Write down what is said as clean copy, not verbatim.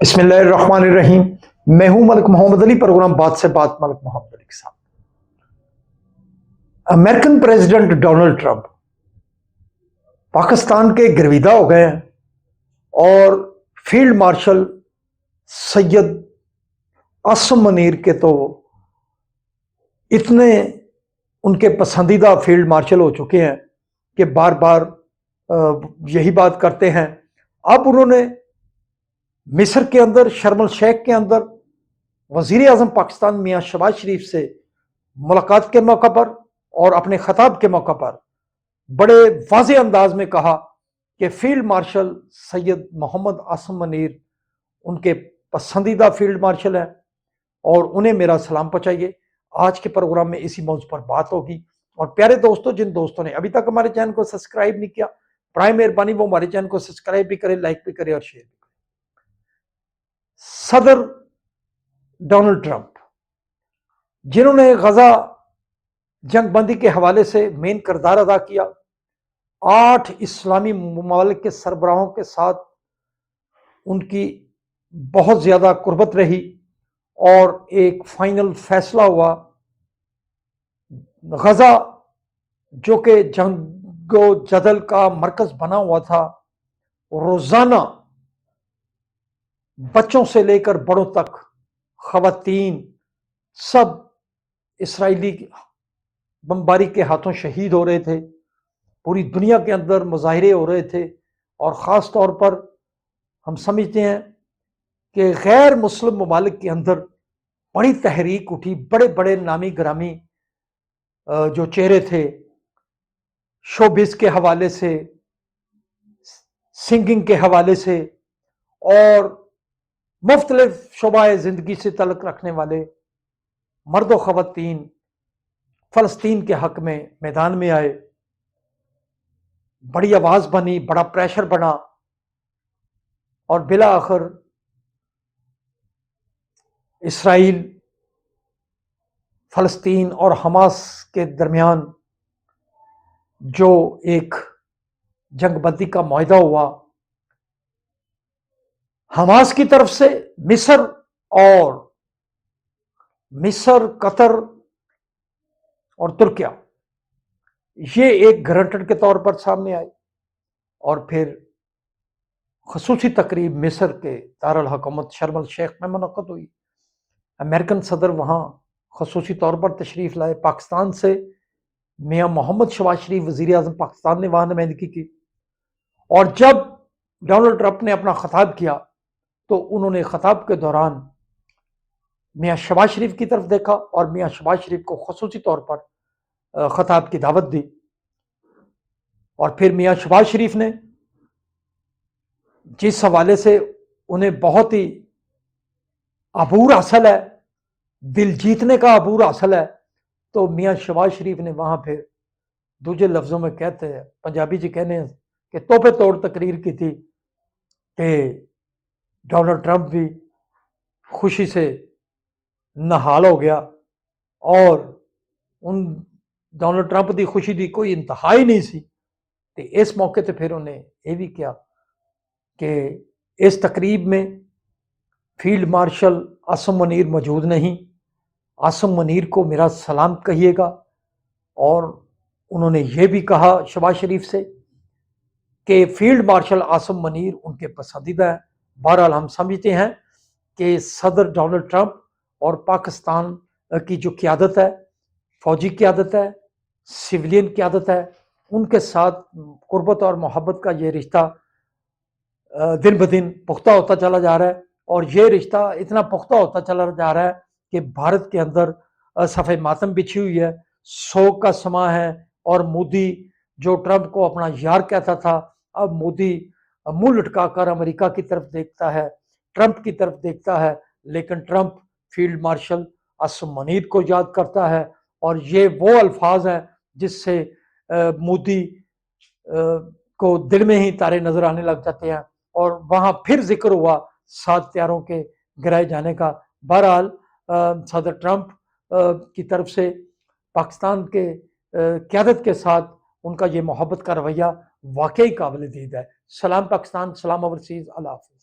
बिस्मिल्लाहिर्रहमानिर्रहीम। मैं हूं मलिक मोहम्मद अली। प्रोग्राम बात से बात मलिक मोहम्मद अली के साथ। American president Donald Trump Pakistan के गिरविदा हो गए हैं और फील्ड मार्शल सैयद आसम मनीर के तो इतने उनके पसंदीदा फील्ड मार्शल हो चुके हैं कि बार बार यही बात करते हैं। अब उन्होंने मिस्र के अंदर शर्म अल शेख के अंदर वजीर आजम पाकिस्तान मियाँ शहबाज शरीफ से मुलाकात के मौका पर और अपने खताब के मौका पर बड़े वाज़ेह अंदाज में कहा कि फील्ड मार्शल सैयद मोहम्मद आसम मनीर उनके पसंदीदा फील्ड मार्शल हैं और उन्हें मेरा सलाम पहुंचाइए। आज के प्रोग्राम में इसी मौजू पर बात होगी। और प्यारे दोस्तों, जिन दोस्तों ने अभी तक हमारे चैनल को सब्सक्राइब नहीं किया, प्राइम मेहरबानी वो हमारे चैनल को सब्सक्राइब भी करें, लाइक भी करें और शेयर भी करें। सदर डोनाल्ड ट्रंप, जिन्होंने गजा जंगबंदी के हवाले से मेन किरदार अदा किया, 8 इस्लामी ममालिक के सरबराहों के साथ उनकी बहुत ज्यादा कुर्बत रही और एक फाइनल फैसला हुआ। गजा जो कि जंगो जदल का मरकज बना हुआ था, रोजाना बच्चों से लेकर बड़ों तक, खवातीन सब इसराइली बमबारी के हाथों शहीद हो रहे थे। पूरी दुनिया के अंदर मुजाहरे हो रहे थे और ख़ास तौर पर हम समझते हैं कि गैर मुस्लिम ममालिक के अंदर बड़ी तहरीक उठी। बड़े बड़े नामी ग्रामी जो चेहरे थे, शोबिस के हवाले से, सिंगिंग के हवाले से और मुख्तलिफ शोबाए ज़िंदगी से तल्लुक़ रखने वाले मर्द व ख़वातीन फ़लस्तीन के हक़ में मैदान में आए। बड़ी आवाज़ बनी, बड़ा प्रेशर बना और बिला आखिर इसराइल, फ़लस्तीन और हमास के दरमियान जो एक जंगबंदी का मुआहदा हुआ, हमास की तरफ से मिस्र, कतर और तुर्किया ये एक गारंटर के तौर पर सामने आए और फिर खसूसी तकरीब मिस्र के दारुल हुकूमत शर्म अल शेख में मुनक़्क़द हुई। अमेरिकन सदर वहाँ खसूसी तौर पर तशरीफ़ लाए। पाकिस्तान से मियाँ मोहम्मद शहबाज शरीफ वज़ीर आज़म पाकिस्तान ने वहाँ नुमाइंदगी की और जब डोनाल्ड ट्रंप ने अपना खताब किया तो उन्होंने खताब के दौरान मियाँ शहबाज शरीफ की तरफ देखा और मियाँ शहबाज शरीफ को खसूसी तौर पर खताब की दावत दी। और फिर मियाँ शहबाज शरीफ ने जिस हवाले से उन्हें बहुत ही अबूर हासिल है, दिल जीतने का अबूर हासिल है, तो मियाँ शहबाज शरीफ ने वहाँ फिर दूसरे लफ्ज़ों में कहते हैं, पंजाबी जी कहने हैं कि तोपे तोड़ तकरीर की थी कि डोनाल्ड ट्रंप भी खुशी से नहाल हो गया और उन डोनाल्ड ट्रंप की खुशी की कोई इंतहा ही नहीं सी। तो इस मौके पर फिर उन्हें यह भी किया कि इस तकरीब में फील्ड मार्शल आसम मनीर मौजूद नहीं, आसम मनीर को मेरा सलाम कहिएगा। और उन्होंने ये भी कहा शहबाज शरीफ से कि फील्ड मार्शल आसम मनीर उनके पसंदीदा है। बहरहाल हम समझते हैं कि सदर डोनाल्ड ट्रंप और पाकिस्तान की जो क़यादत है, फौजी क़यादत है, सिविलियन क़यादत है, उनके साथ कुर्बत और मोहब्बत का ये रिश्ता दिन ब दिन पुख्ता होता चला जा रहा है। और ये रिश्ता इतना पुख्ता होता चला जा रहा है कि भारत के अंदर सफ़े मातम बिछी हुई है, शोक का समा है। और मोदी जो ट्रंप को अपना यार कहता था, अब मोदी मुंह लटकाकर अमेरिका की तरफ देखता है, ट्रंप की तरफ देखता है, लेकिन Trump field marshal Asim Munir को याद करता है। और ये वो अल्फाज हैं जिससे मोदी को दिल में ही तारे नजर आने लग जाते हैं। और वहां फिर जिक्र हुआ 7 त्यारों के गिराए जाने का। बहरहाल सदर ट्रंप की तरफ से पाकिस्तान के क़यादत के साथ उनका ये मोहब्बत का रवैया वाकई काबिल दीद है। सलाम पाकिस्तान, सलाम ओवरसीज़, अल्लाह हाफ़िज़।